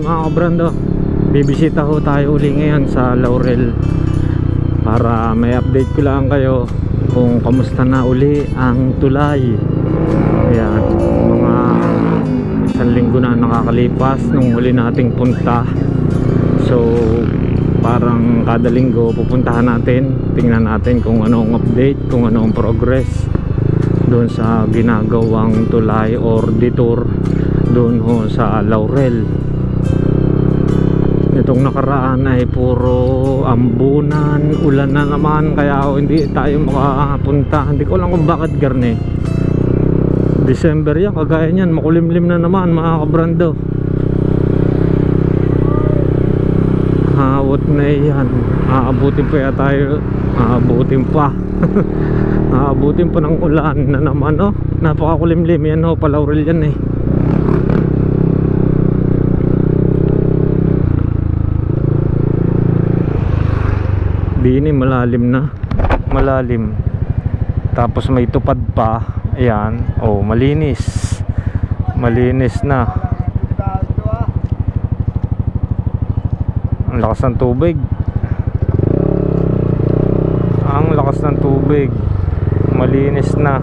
mga kabrando, bibisita ho tayo uli ngayon sa Laurel para may update ko lang kayo kung kamusta na uli ang tulay. Ayan, mga isang linggo na nakakalipas nung uli nating punta. So parang kada linggo pupuntahan natin, tingnan natin kung anong update, kung anong progress doon sa ginagawang tulay or detour doon ho sa Laurel. Itong nakaraan ay puro ambunan, ulan na naman, kaya hindi tayo makapunta. Hindi ko alam kung bakit, Garne. December yan, kagaya niyan, makulimlim na naman mga kabrando. Hawot na yan, aabutin pa ya tayo, aabutin pa. Aabutin pa ng ulan na naman, oh. Napakakulimlim yan, oh, pa Laurel yan eh. Dini malalim na, malalim. Tapos may tupad pa. Ayan, oh, malinis. Malinis na. Ang lakas ng tubig. Ang lakas ng tubig. Malinis na.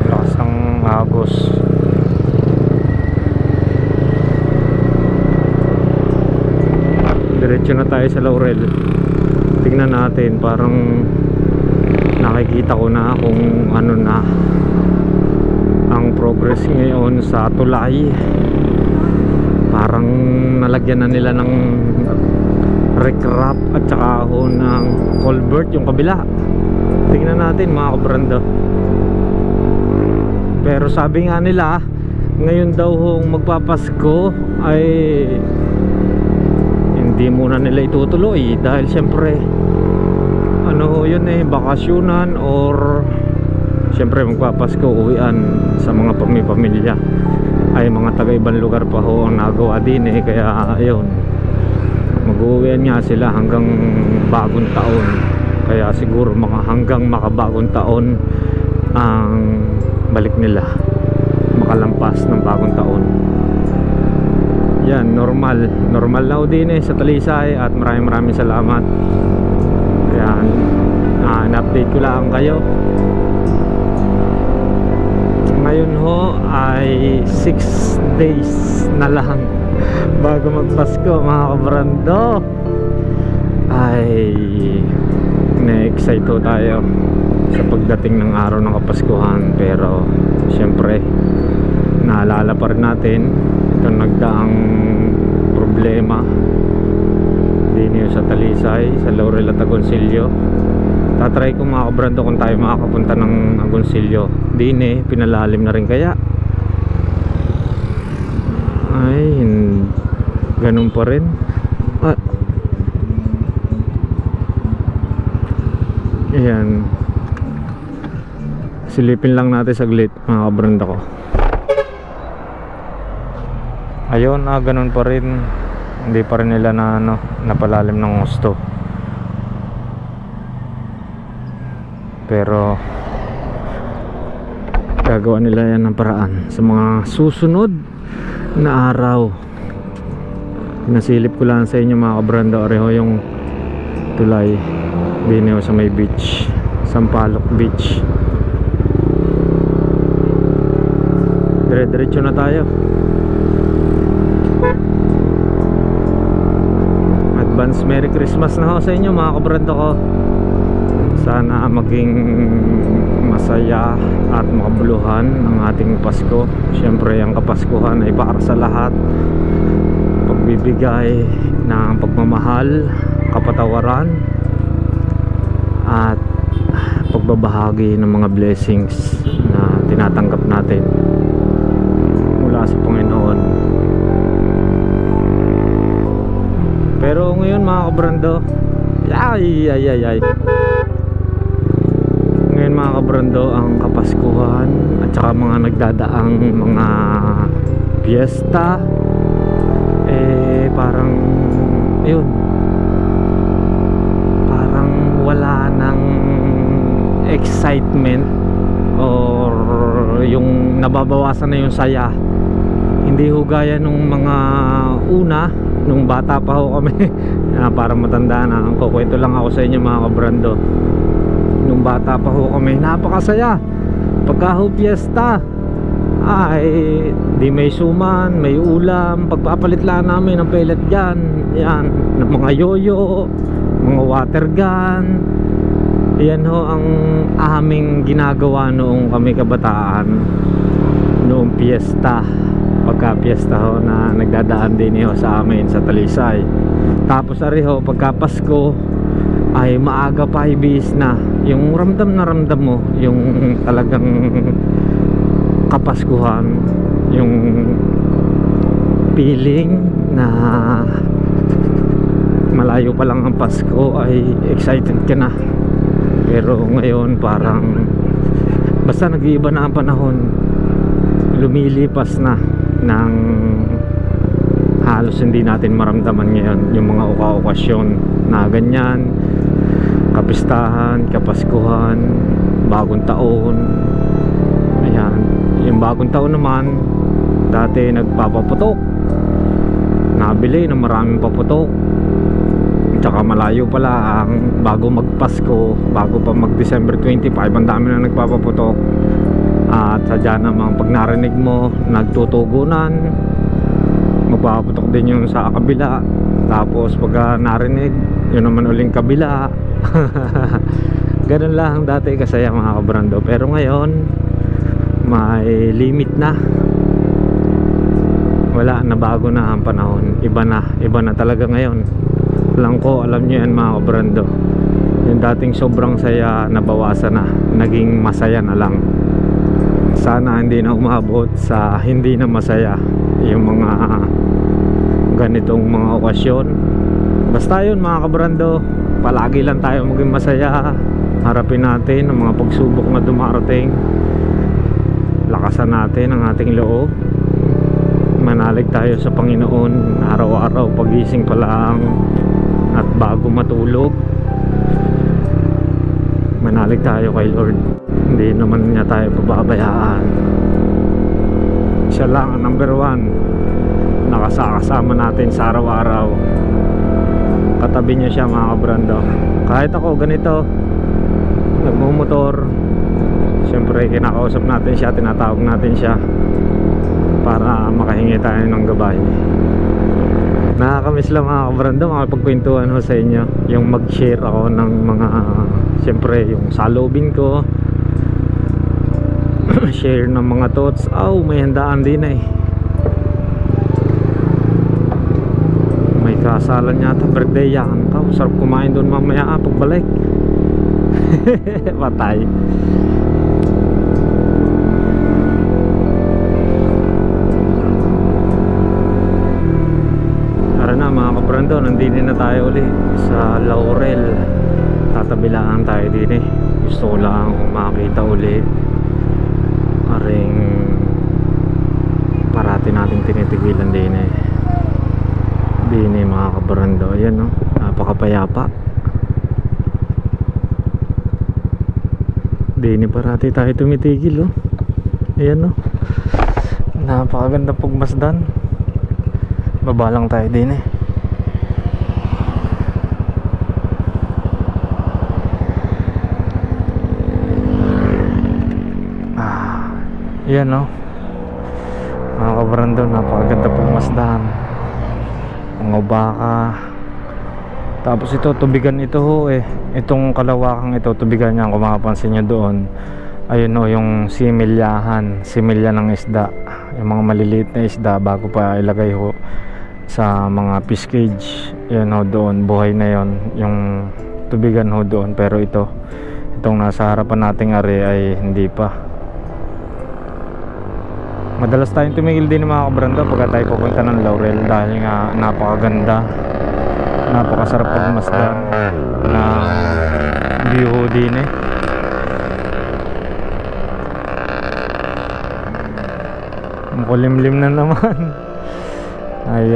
Lakas ng agos. Diretso na tayo sa Laurel. Tingnan natin, parang nakikita ko na kung ano na ang progress ngayon sa tulay. Parang nalagyan na nila ng recrap at saka ho ng culvert yung kabila. Tingnan natin mga kabrando. Pero sabi nga nila, ngayon daw hong magpapasko ay hindi muna nila itutuloy dahil syempre ano yun eh, bakasyonan or syempre magpapasko, uwian sa mga pamilya ay mga taga ibang lugar pa ho ang nagawa din eh, kaya ayun, mag-uwian nga sila hanggang bagong taon. Kaya siguro mga hanggang makabagong taon ang balik nila, makalampas ng bagong taon. Yan, normal na din eh sa Talisay at maraming salamat. Yan, in-update ko lang kayo. Ngayon ho ay 6 days na lang bago magpasko mga kabrando. Ay na-excite tayo sa pagdating ng araw ng Kapaskuhan. Pero syempre naalala pa rin natin itong nagdaang problema din sa Talisay, sa Laurel at Agoncillo. Tatry ko mga kabrando kung tayo makakapunta ng Agoncillo. Din pinalalim na rin kaya ay ganun pa rin. Ayan, silipin lang natin saglit mga kabrando ko. Ayun, ganun pa rin. Hindi pa rin nila na napalalim ng gusto. Pero gagawa nila yan ng paraan sa mga susunod na araw. Pinasilip ko lang sa inyo mga kabrando, areho yung tulay dito sa may beach, Sampaloc Beach. Dire-diretso na tayo. Advance Merry Christmas na ho sa inyo mga kabrando ko. Sana maging masaya at makabuluhan ang ating Pasko. Siyempre ang Kapaskuhan ay para sa lahat. Pagbibigay ng pagmamahal, kapatawaran at pagbabahagi ng mga blessings na tinatanggap natin mula sa Panginoon. Pero ngayon mga kabrando, ngayon mga kabrando, ang Kapaskuhan at saka mga nagdadaang mga fiesta parang yun, parang wala ng excitement or yung nababawasan na yung saya. Hindi ho gaya nung mga una, nung bata pa ho kami. Para matanda na, kukwento lang ako sa inyo mga kabrando. Nung bata pa ho kami, napakasaya. Pagka ho piyesta, ay di may suman, may ulam. Pagpapalit lang namin ng pellet gun, yan, ng mga yoyo, mga water gun. Yan ho ang aming ginagawa noong kami kabataan, noong piyesta. Pagka piyesta ho na nagdadaan din ho sa amin sa Talisay. Tapos ari ho, pagka Pasko ay maaga pa ibis na. Yung ramdam na ramdam mo, yung talagang kapaskuhan, yung feeling na malayo pa lang ang Pasko ay excited ka na. Pero ngayon parang basta nag-iiba na ang panahon, lumilipas na ng halos hindi natin maramdaman ngayon yung mga okasyon na ganyan, kapistahan, kapaskuhan, bagong taon. Ayan, yung bagong taon naman dati nagpapaputok, nabili ng maraming paputok. Tsaka malayo pala ang bago magpasko, bago pa mag December 25, ang dami na nagpapaputok. At sadya namang pag narinig mo, nagtutugunan, magpapaputok din yung sa kabila. Tapos pag narinig, yun naman uling kabila. Ganun lang dati kasaya mga kabrando. Pero ngayon may limit na. Wala na, bago na ang panahon. Iba na talaga ngayon. Lang ko, alam nyo yan mga kabrando, yung dating sobrang saya nabawasan na, naging masaya na lang. Sana hindi na umabot sa hindi na masaya yung mga ganitong mga okasyon. Basta yun mga kabrando, palagi lang tayo maging masaya. Harapin natin ang mga pagsubok na dumarating, lakasan natin ang ating loob, manalig tayo sa Panginoon araw-araw, pagising pa lang at bago matulog, manalig tayo kay Lord. Hindi naman niya tayo pababayaan. Siya lang ang number one, nakasama natin sa araw-araw. Katabi niya siya mga kabrando. Kahit ako ganito, nagmumotor, siyempre kinakausap natin siya, tinatawag natin siya para makahingi tayo ng gabay. Nakakamiss lang mga kabrando, makapagkwentuhan ho sa inyo, yung mag-share ako ng mga, siyempre yung salubin ko, share ng mga thoughts. May handaan din may kasalan yata, birthday yan. Sarap kumain doon mamaya pagbalik. Patay. Na mga kabrando, nandito na tayo uli sa Laurel. Tatabilaan tayo din gusto ko lang makita uli aring parati natin tinitigilan din mga kabrando. Ayan napakapayapa din parati tayo tumitigil ayan napakaganda pagmasdan. Baba lang tayo din yan mga kabrando, napakaganda pagmasdan. Mga baka, tapos ito tubigan ito itong kalawakang ito, tubigan niya kung makapansin nyo doon. Ayun yung similyahan, similya ng isda, yung mga maliliit na isda bago pa ilagay sa mga fish cage. Yan doon, buhay na yon yung tubigan doon. Pero itong nasa harapan nating ari ay hindi pa. Madalas tayong tumigil din mga kabrando pagka tayo pupunta ng Laurel dahil nga napakaganda, napakasarap pagmasdan na view din Makulimlim na naman. Ay.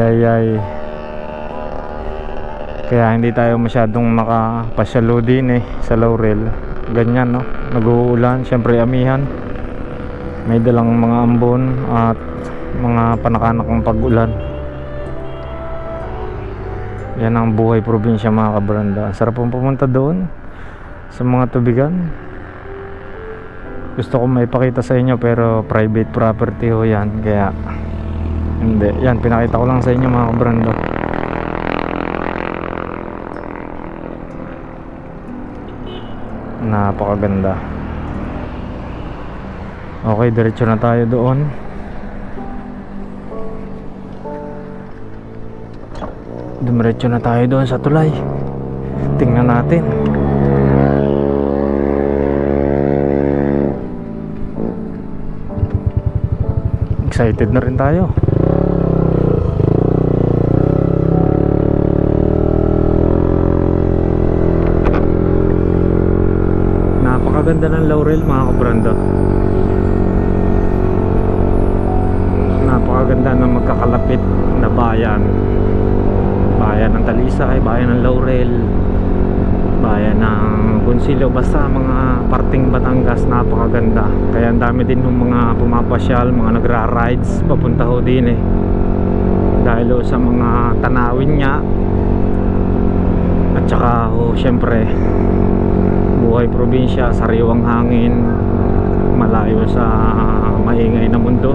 Kaya hindi tayo masyadong makapasyalo din sa Laurel. Ganyan nag-uulan, syempre amihan. May dalang mga ambon at mga panakanak ng pag-ulan. Yan ang buhay probinsya mga kabranda. Sarap pong pumunta doon sa mga tubigan. Gusto ko maipakita sa inyo pero private property ho yan, kaya hindi. Yan, pinakita ko lang sa inyo mga kabranda. Napakaganda. Okay, diretso na tayo doon. Dumiretso na tayo doon sa tulay. Tingnan natin. Excited na rin tayo. Napakaganda ng Laurel mga kabranda. Napakaganda ng magkakalapit na bayan. Bayan ng Talisay, bayan ng Laurel, bayan ng Consilio, basta mga parting Batangas. Napakaganda. Kaya ang dami din ng mga pumapasyal, mga nagra-rides papunta ho din dahil ho sa mga tanawin niya. At saka ho syempre buhay probinsya, sariwang hangin, malayo sa maingay na mundo.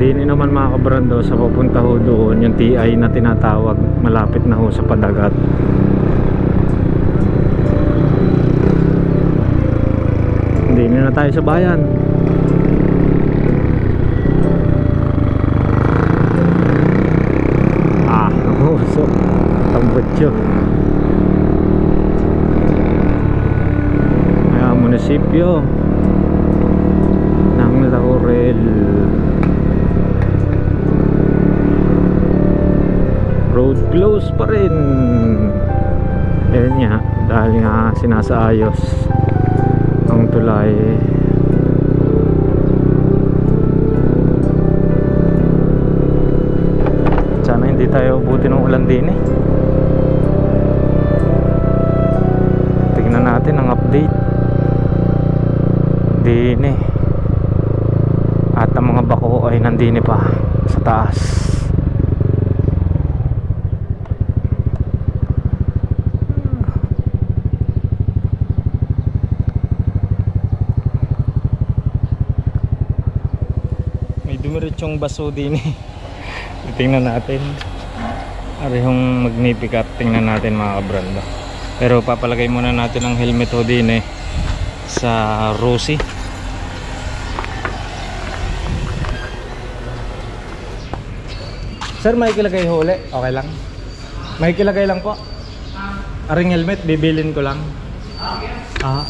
Dini naman mga kabrando, sa papunta ho doon yung TI na tinatawag, malapit na ho sa Padagat. Dini na tayo sa bayan. So tambutyo. Ayan, munisipyo ng Laurel. Road close pa rin. Ayan nga, dahil nga sinasaayos ang tulay. Sana hindi tayo ubuti ng ulan din Tingnan natin ang update din at ang mga bako ay nandini pa sa taas. May dumiritsong baso din tingnan natin. Arihong magnificat. Tingnan natin mga kabranda. Pero papalagay muna natin ang helmet ho din sa Rosie. Sir, may kilagay ho uli? Okay lang? May kilagay lang po? Aring helmet, bibilin ko lang.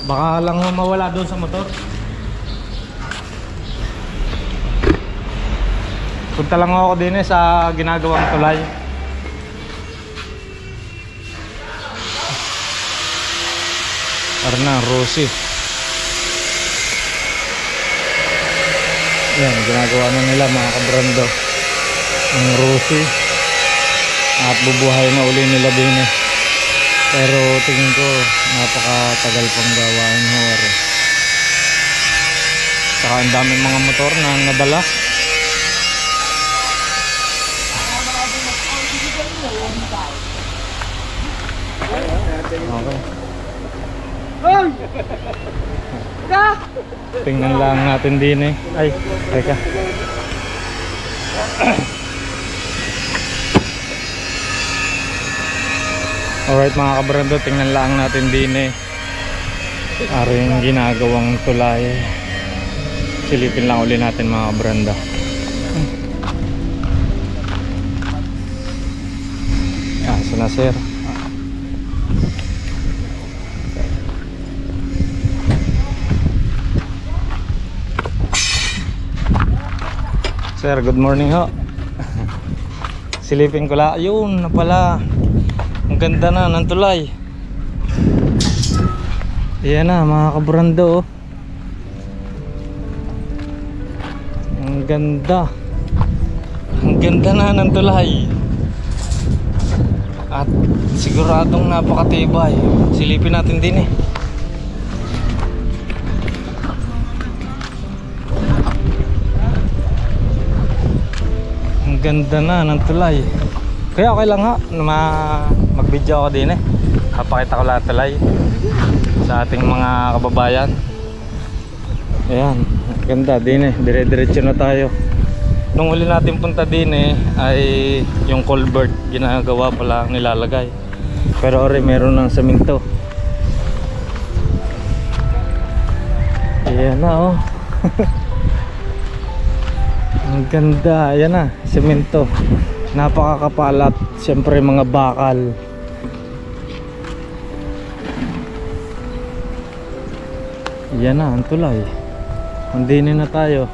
Baka lang mawala doon sa motor. Punta lang ako din sa ginagawang tulay. Arna, Rosie. Yan, ginagawa na nila mga kabrando ang Rosie. At bubuhay na uli nila din Pero tingin ko napakatagal pang gawain ho. Saka ang daming mga motor na nadala. Okay. Tingnan lang natin din Ay, teka. Alright mga kabrando, tingnan lang natin din aring ginagawang tulay. Silipin lang uli natin mga kabrando. Asa na sir? Sir, good morning ho. Silipin ko lang. Ayun na pala. Ang ganda na ng tulay. Ayan na mga kabrando. Ang ganda. Ang ganda na ng tulay. At siguradong napakatibay. Silipin natin din eh. Ang ganda na ng tulay. Kaya okay lang ha na mag-video ako din eh. Papakita ko lahat tulay sa ating mga kababayan. Ayan, ganda din eh. Dire-diretso na tayo. Nung uli natin punta din eh ay yung culvert ginagawa pala nilalagay. Pero ori meron ng semento. Ayan na oh. Ang ganda, ayan na, semento. Napakakapal at siyempre mga bakal. Ayan na, ang tulay. Andinin na tayo.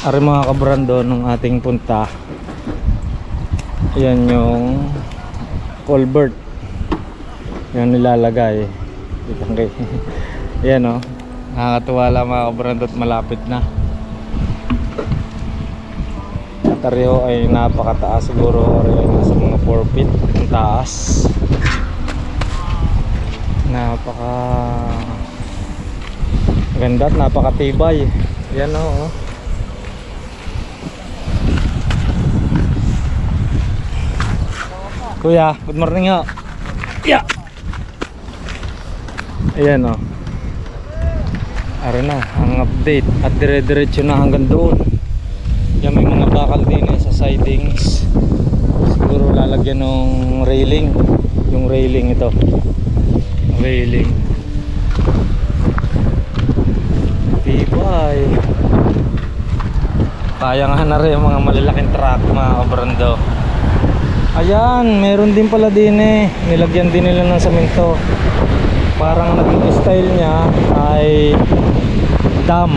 Ari mga kabrando nung ating punta. Ayan yung culvert. Yan nilalagay. Ayan o. Nakakatuwa lang mga kabrando at malapit na. At ariyo ay napakataas siguro. Ariyo nasa mga 4 feet ang taas. Napaka ganda at napakatibay. Ayan o. Kuya, good morning ho. Yeah. Ayan o. Ara na, ang update. At dire-diretso na hanggang doon. Yan may mga bakal din eh sa sidings. Siguro lalagyan ng railing. Yung railing ito. Railing. Tibay. Kaya nga na rin yung mga malalaking truck mga kabrando. Ayan, meron din pala din eh. Nilagyan din nila ng semento. Parang naging style niya ay dam.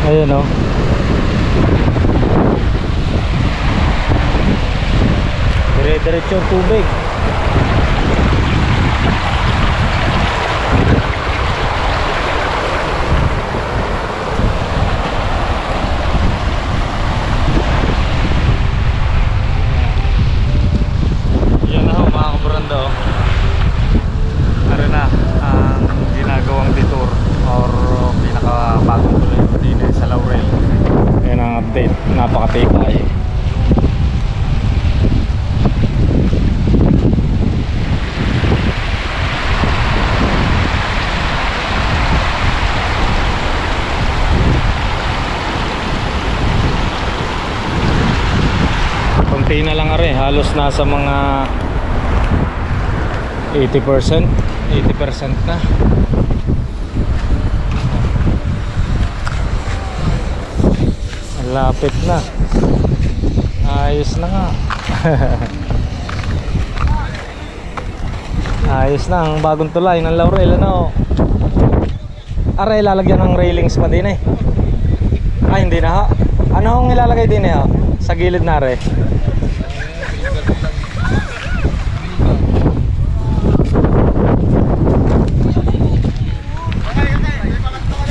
Ayan o. Dire-diretso yung tubig. Napakatibay. Konti na lang are, halos nasa mga 80% na. Lapit na. Ayos na nga. Ayos na ang bagong tulay ng Laurel ano. Aray lalagyan ng railings pa din eh. Ay hindi na ha. Ano ang ilalagay din eh ha? Sa gilid na are.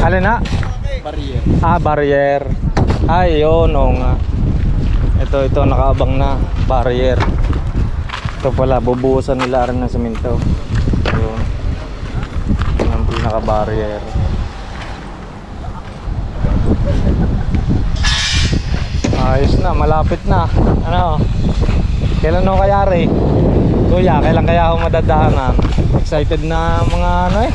Alin na? Barrier. Ah, barrier. Ay, yun, o nga. Ito, nakaabang na. Barrier. Ito pala, bubuhusan nila rin ng semento. Yun. Ang pinaka-barrier. Ayos na, malapit na. Ano? Kailan no kayari? Kuya, kailan kaya ako madadaanan? Excited na mga ano eh.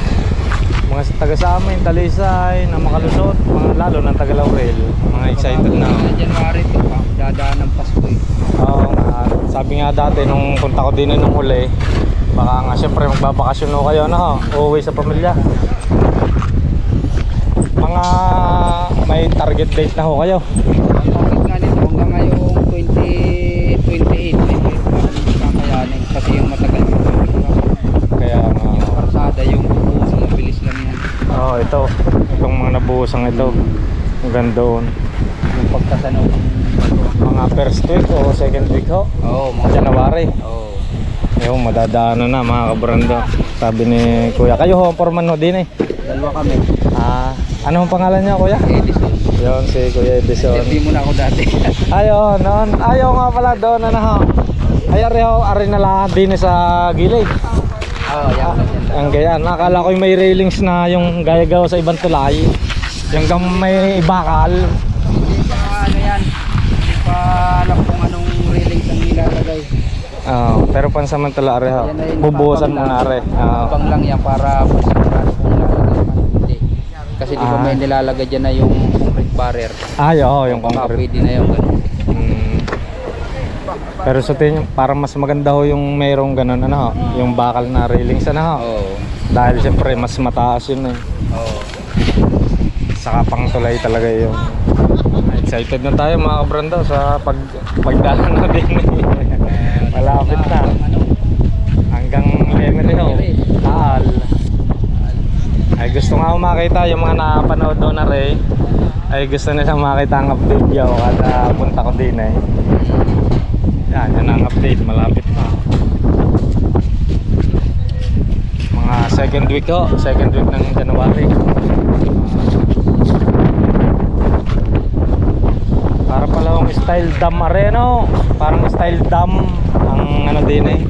Mga taga sa amin, Talisay, na makalusot, mga lalo ng taga Laurel, mga excited na. January ito pa, dadaan ng Pasko eh. Oo nga, sabi nga dati nung punta ko din nung huli, baka nga syempre magbabakasyon ho kayo na ho, uuwi sa pamilya. Mga may target date na ho kayo. Ang target nga nito hanggang ngayong 2028 kakayanin kasi yung matagal Kaya nga yung parsada yung bubuhos mabilis lang yan. Oo, itong mga nabuhosang ito. Ang ganda. Yung pagkasanaw Mga first week o second week ho? Oo, Mga January. Oo. Yung madadaanan na mga kabrando. Sabi ni Kuya, kayo ho, foreman ho din eh. Dalawa kami. Ah, Anong pangalan niya, kuya? Edison. Yun, si Kuya Edison. Interview mo na ako dati. Ayun, noon. Ayaw nga pala doon, ano ho. Ay, ari na lang din sa gilid. Oo, yan. Ang ganyan. Nakala ko yung may railings na yung gaya-gawa sa ibang tulay. Yung may bakal. Hindi pa ano yan. Hindi pa alam kung anong railings ang nilalagay. Pero pansamantala, ari ho. Yan na yun, Bubuhusan mo na, ari. Pang lang yan para pasigurado kung nilalagay man o hindi. Kasi di ba may nilalagay dyan na yung concrete barrier. Oo, yung Baka concrete. pwede na yung ganun. Pero sa tingin, parang mas maganda ho yung mayroong ganun, ano ho. Yung bakal na railings, ano ho. Oo. Dahil siyempre, mas mataas yun eh. Oo. Saka pang tulay talaga yung excited na tayo mga kabrando sa pagdaan na din eh. Malapit na hanggang Lemery ho, Taal. Ay gusto nga ako makita yung mga nakapanood doon na rin. Ay gusto nila makita ang update yo kada punta ko din eh. Yan ang update, malapit na mga second week ng January. Para pala yung style dam areno. Parang style dam ang ano din eh.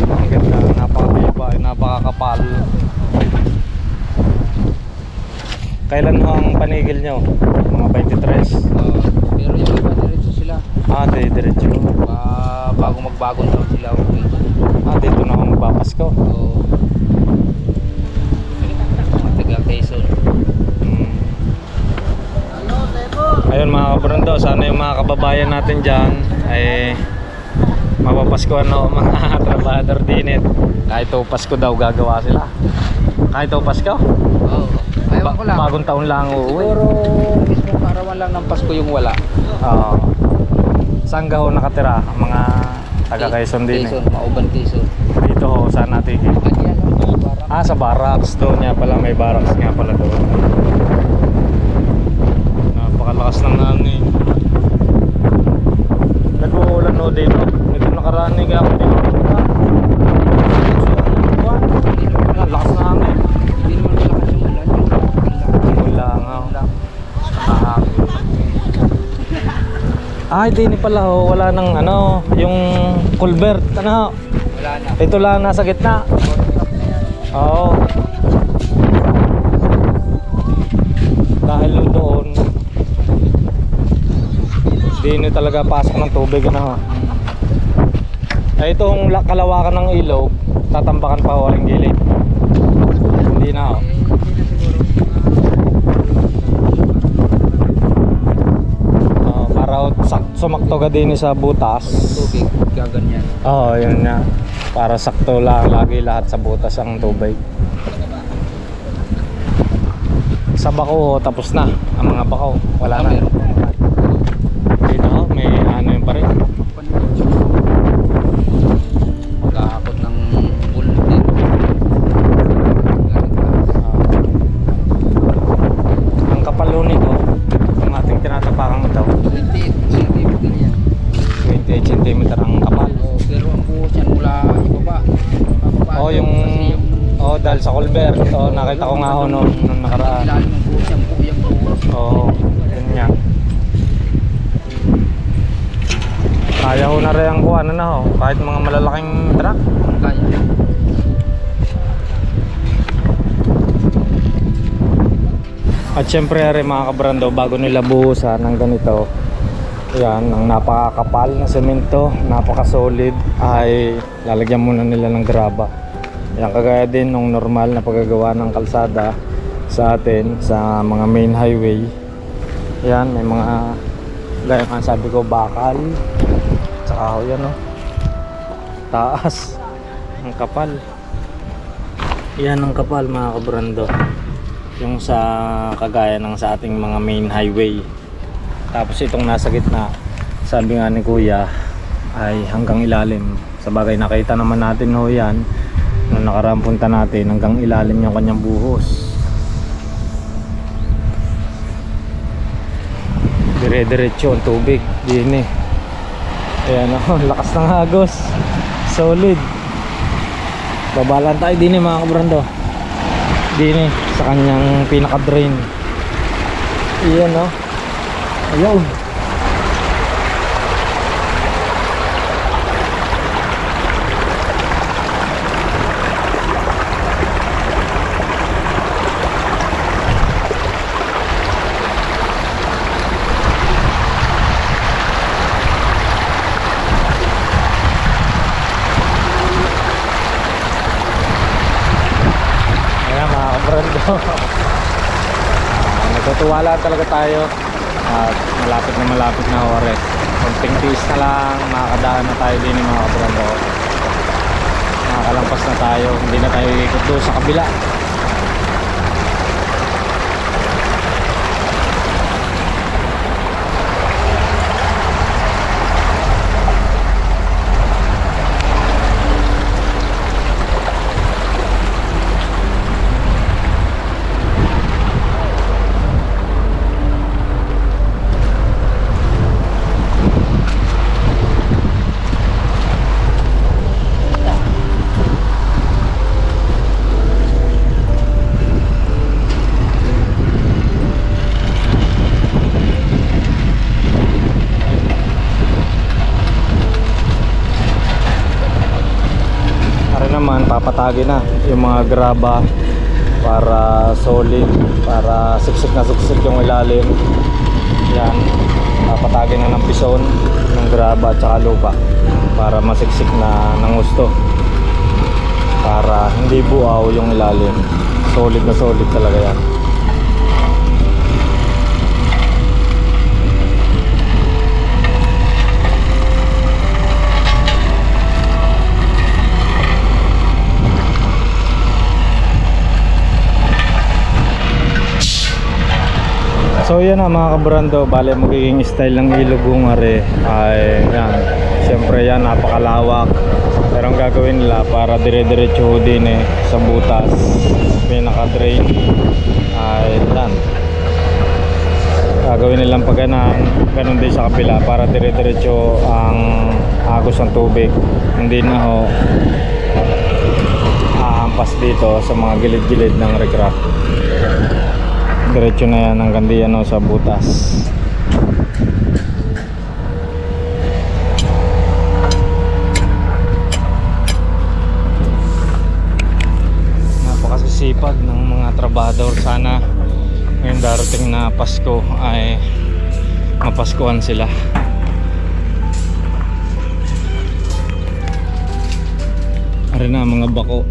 Ang ganda, napakabibay, napakakapal. Kailan ho ang panigil nyo? Mga 23? Oo. Pero yung iba diretso sila. Diretso. Bago magbagong taon sila. Okay. Dito na ako magpapasko. Oo. Taga Quezon. Ayun mga kabrando, sana yung mga kababayan natin dyan ay mapapaskuhan na mga trabador din it. Kahit o Pasko daw gagawa sila. Kahit o Pasko? Oo. Ayaw ko lang. Bagong taon lang uuwi. Siguro mismo karawan lang ng Pasko yung wala. Oo. Saan ka ho nakatira? Ang mga taga Quezon din Quezon, Mauban Quezon. Dito ho, saan natin? Ganyan lang. Parang Sa barracks doon niya pala, may barracks nga pala doon. Napakalakas ng hangin. Nag-uulan ho dito. Ito nakaraan ni ako dito. Lakas na hangin. hindi naman malakas yung ulan. Wala nga. Di pala ho, wala nang ano, yung culvert, ano. Wala na. Ito lang nasa gitna. Oo. Dahil doon, di na talaga pasok ng tubig, ano. Itong kalawakan ng ilog, tatambakan pa ho ang gilid. Hindi na ho. Para sumakto ka din sa butas. Tubig, gaganyan. Yun na. Para sakto lang lagi lahat sa butas ang tubig. Sa bako tapos na ang mga bako. Wala na. Dito may ano yun pa rin. Magkakakot ng bulot din. Ang kapalo nito, ang ating tinatapakang ito, 28 cm yan. 28 cm ang kapal. Pero ang buhos yan mula ibaba. Dahil sa culvert. Nakita ko nga ho nung nakaraan. Ilalim ng buhos yan, buyang buhos. Yun nga. Kaya ho na rin ang kuha na ho, kahit mga malalaking truck. Kaya. At syempre rin mga kabrando, bago nila buhusan ng ganito, yan, ang napakakapal na semento, napaka-solid, ay lalagyan muna nila ng graba. Yan, kagaya din nung normal na paggagawa ng kalsada sa atin, sa mga main highway. Yan, may mga, gaya nga sabi ko, bakal. Tsaka ho yan, taas, ang kapal. Yan ang kapal mga kabrando, yung sa kagaya ng sa ating mga main highway. Tapos itong nasa gitna, sabi nga ni kuya, ay hanggang ilalim. Sabagay nakita naman natin ho yan nung nakaraang punta natin, hanggang ilalim yung kanyang buhos. Dire-diretso ang tubig din eh. Ayan lakas ng hagos, solid. Babalan tayo din eh mga kabrando. din sa kanyang pinaka-drain. Iyan no. Ayun. Natutuwala talaga tayo at malapit na oras. Konting tiis na lang, makakadaan na tayo din mga kabrando. Makakalampas na tayo, hindi na tayo ikot doon sa kabila. Papatagin na yung mga graba para solid, para siksik na siksik yung ilalim. Yan, papatagin na ng pison ng graba at saka lupa para masiksik na ng gusto, para hindi buaw yung ilalim. Solid na solid talaga yan. So yan na mga kabrando, bale magiging style ng ilog Hungare ay yan. Siyempre yan, napakalawak. Pero ang gagawin nila para dire-diretso din sa butas, pinaka-drain ay yan. Gagawin nilang paganan, ganun din sa kabila para dire-diretso ang agos ng tubig. Hindi na ho aampas dito sa mga gilid-gilid ng recraft. Diretso na yan hanggang diyan sa butas. Napakasisipag ng mga trabador. Sana ngayon darating na Pasko ay mapaskuhan sila. Ari na mga bako.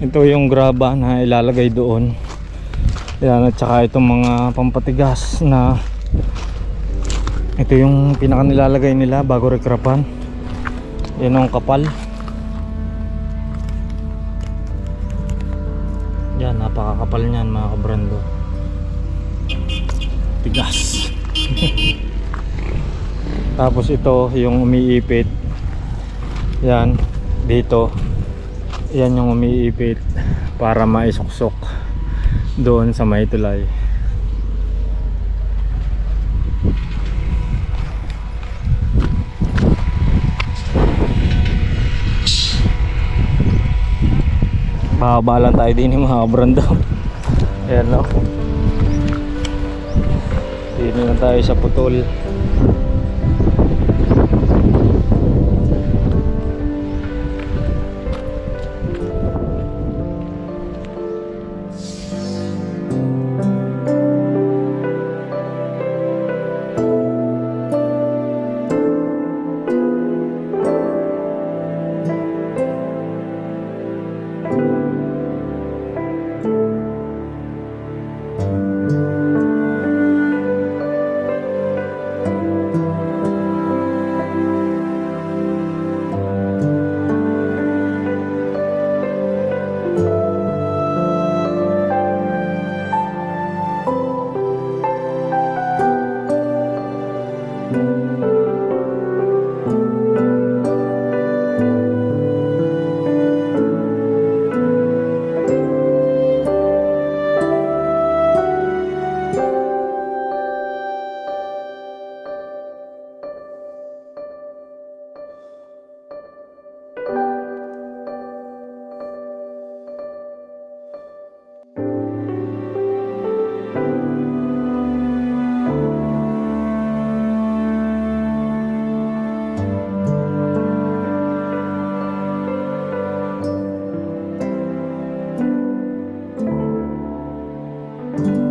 Ito yung graba na ilalagay doon. Yan, at saka itong mga pampatigas na ito yung pinaka nilalagay nila bago rekrapan. Yan ang kapal. Yan, napakakapal niyan mga kabrando. Tigas. Tapos ito yung umiipit. Yan, dito. Yan yung umiipit para maisuksok doon sa may tulay. Mahabalan tayo din yung mga brando. Ayan no. Dito na tayo sa putol. Ayan.